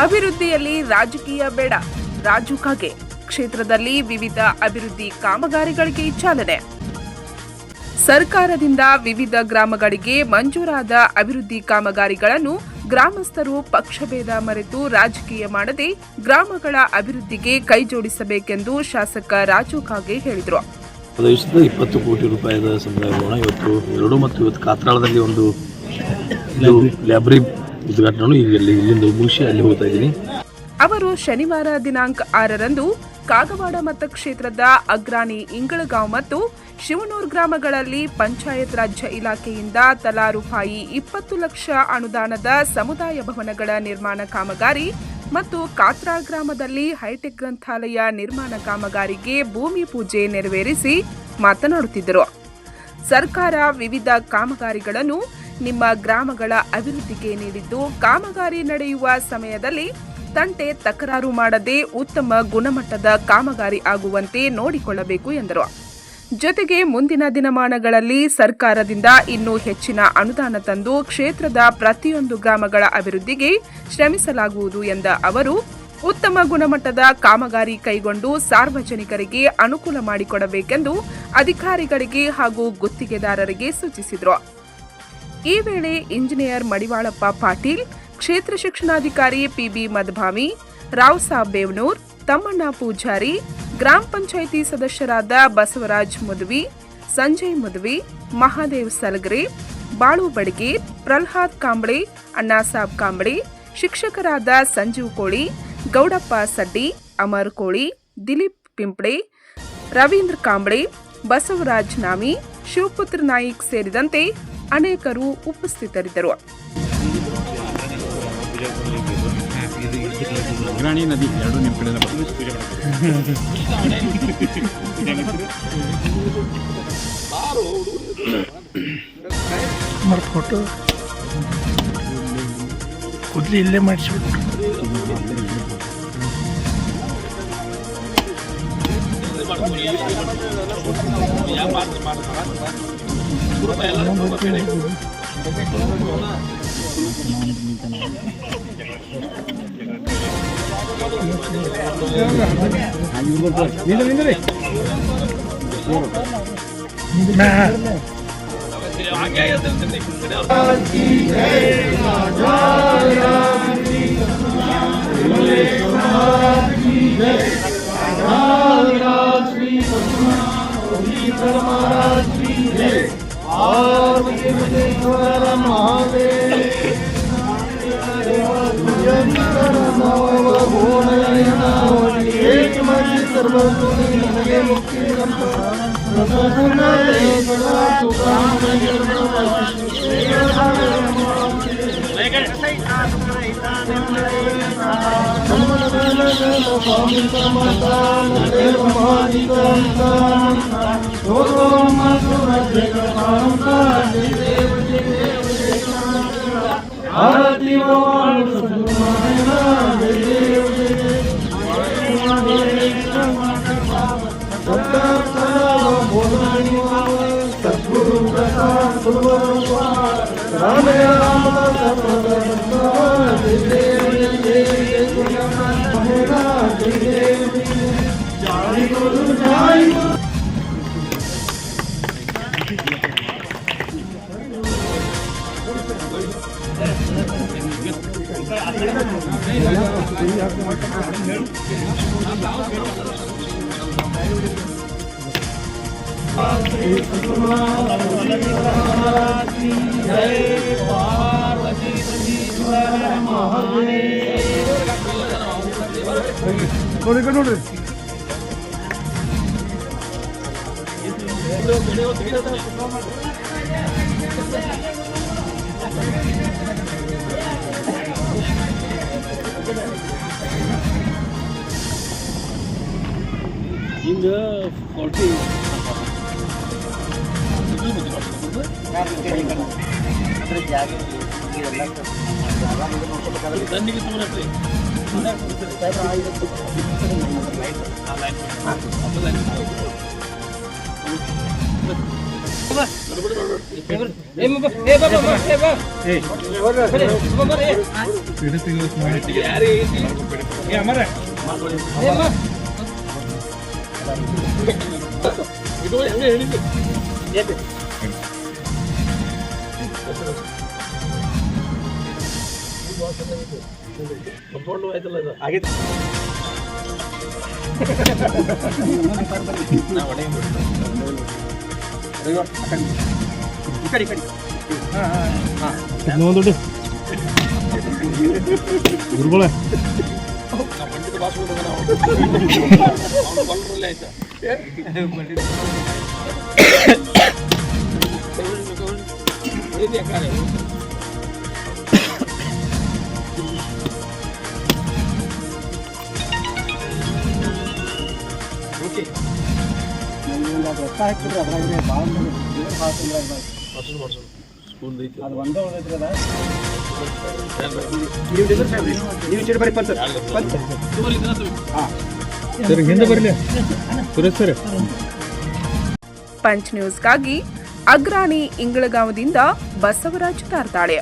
ಅಭಿವೃದ್ಧಿಯಲ್ಲಿ ರಾಜಕೀಯ ಬೇಡ, ರಾಜು ಕಾಗೆ. ಕ್ಷೇತ್ರದಲ್ಲಿ ವಿವಿಧ ಅಭಿವೃದ್ಧಿ ಕಾಮಗಾರಿಗಳಿಗೆ ಚಾಲನೆ. ಸರ್ಕಾರದಿಂದ ವಿವಿಧ ಗ್ರಾಮಗಳಿಗೆ ಮಂಜೂರಾದ ಅಭಿವೃದ್ಧಿ ಕಾಮಗಾರಿಗಳನ್ನು ಗ್ರಾಮಸ್ಥರು ಪಕ್ಷಭೇದ ಮರೆತು ರಾಜಕೀಯ ಮಾಡದೆ ಗ್ರಾಮಗಳ ಅಭಿವೃದ್ಧಿಗೆ ಕೈಜೋಡಿಸಬೇಕೆಂದು ಶಾಸಕ ರಾಜು ಕಾಗೆ ಹೇಳಿದರು. 20 ಕೋಟಿ ರೂಪಾಯಿದ ಸಮುದಾಯ ಭವನ ಇವತ್ತು ಕಾತ್ರಾಳದಲ್ಲಿ ಒಂದು ಲೈಬ್ರರಿ ಉದ್ಘಾಟನೆ ಇಲ್ಲಿಂದ ಮುಗಿಸಿ ಅಲ್ಲಿ ಹೋಗ್ತಾ ಇದ್ದೀನಿ. ಅವರು ಶನಿವಾರ ದಿನಾಂಕ 6ರಂದು ಕಾಗವಾಡ ಮತಕ್ಷೇತ್ರದ ಅಗ್ರಾಣಿ ಇಂಗಳಗಾಂವ್ ಮತ್ತು ಶಿವನೂರ್ ಗ್ರಾಮಗಳಲ್ಲಿ ಪಂಚಾಯತ್ ರಾಜ್ ಇಲಾಖೆಯಿಂದ ತಲಾ ರೂಪಾಯಿ 20 ಲಕ್ಷ ಅನುದಾನದ ಸಮುದಾಯ ಭವನಗಳ ನಿರ್ಮಾಣ ಕಾಮಗಾರಿ ಮತ್ತು ಕಾತ್ರಾಳ್ ಗ್ರಾಮದಲ್ಲಿ ಹೈಟೆಕ್ ಗ್ರಂಥಾಲಯ ನಿರ್ಮಾಣ ಕಾಮಗಾರಿಗೆ ಭೂಮಿ ಪೂಜೆ ನೆರವೇರಿಸಿ ಮಾತನಾಡುತ್ತಿದ್ದರು. ಸರ್ಕಾರ ವಿವಿಧ ಕಾಮಗಾರಿಗಳನ್ನು ನಿಮ್ಮ ಗ್ರಾಮಗಳ ಅಭಿವೃದ್ಧಿಗೆ ನೀಡಿದ್ದು, ಕಾಮಗಾರಿ ನಡೆಯುವ ಸಮಯದಲ್ಲಿ ತಂಟೆ ತಕರಾರು ಮಾಡದೆ ಉತ್ತಮ ಗುಣಮಟ್ಟದ ಕಾಮಗಾರಿ ಆಗುವಂತೆ ನೋಡಿಕೊಳ್ಳಬೇಕು ಎಂದರು. ಜೊತೆಗೆ ಮುಂದಿನ ದಿನಮಾನಗಳಲ್ಲಿ ಸರ್ಕಾರದಿಂದ ಇನ್ನೂ ಹೆಚ್ಚಿನ ಅನುದಾನ ತಂದು ಕ್ಷೇತ್ರದ ಪ್ರತಿಯೊಂದು ಗ್ರಾಮಗಳ ಅಭಿವೃದ್ಧಿಗೆ ಶ್ರಮಿಸಲಾಗುವುದು ಎಂದ ಅವರು, ಉತ್ತಮ ಗುಣಮಟ್ಟದ ಕಾಮಗಾರಿ ಕೈಗೊಂಡು ಸಾರ್ವಜನಿಕರಿಗೆ ಅನುಕೂಲ ಮಾಡಿಕೊಡಬೇಕೆಂದು ಅಧಿಕಾರಿಗಳಿಗೆ ಹಾಗೂ ಗುತ್ತಿಗೆದಾರರಿಗೆ ಸೂಚಿಸಿದರು. ಈ ವೇಳೆ ಇಂಜಿನಿಯರ್ ಮಡಿವಾಳಪ್ಪ ಪಾಟೀಲ್, ಕ್ಷೇತ್ರ ಶಿಕ್ಷಣಾಧಿಕಾರಿ ಪಿಬಿ ಮದಭಾವಿ, ರಾವ್ ಸಾಬ್ ಬೇವನೂರ್, ತಮ್ಮಣ್ಣ ಪೂಜಾರಿ, ಗ್ರಾಮ ಪಂಚಾಯಿತಿ ಸದಸ್ಯರಾದ ಬಸವರಾಜ್ ಮುದವಿ, ಸಂಜಯ್ ಮುದವಿ, ಮಹಾದೇವ್ ಸಲಗರೆ, ಬಾಳು ಬಡಗಿ, ಪ್ರಲ್ಹಾದ್ ಕಾಂಬಳೆ, ಅಣ್ಣಾಸಾಬ್ ಕಾಂಬಳೆ, ಶಿಕ್ಷಕರಾದ ಸಂಜೀವ್ ಕೋಳಿ, ಗೌಡಪ್ಪ ಸಡ್ಡಿ, ಅಮರ್ ಕೋಳಿ, ದಿಲೀಪ್ ಪಿಂಪಳೆ, ರವೀಂದ್ರ ಕಾಂಬಳೆ, ಬಸವರಾಜ್ ನಾಮಿ, ಶಿವಪುತ್ರ ನಾಯಿಕ್ ಸೇರಿದಂತೆ ಅನೇಕರು ಉಪಸ್ಥಿತರಿದ್ದರು. ಅಗ್ರಾಣಿ ನದಿ ಎರಡು ನಿಮ್ಮ ಕಡೆ ಮರ್ಕೊಟ್ಟು ಕುದ್ಲಿ ಇಲ್ಲೇ ಮಾಡಿಸ್ಬಿಟ್ಟು ನೋಡ್ರಿ ಹಿಂಗ 40 ಜಾಗ ಗುರುಗಳ ಹಿಂದೆ ಬರಲಿ ಸುರೇಶ್ ಸರ್. ಪಂಚ್ ನ್ಯೂಸ್ಗಾಗಿ ಅಗ್ರಾಣಿ ಇಂಗಳಗಾಂವದಿಂದ ಬಸವರಾಜ್ ತಾರ್ತಾಳೆ.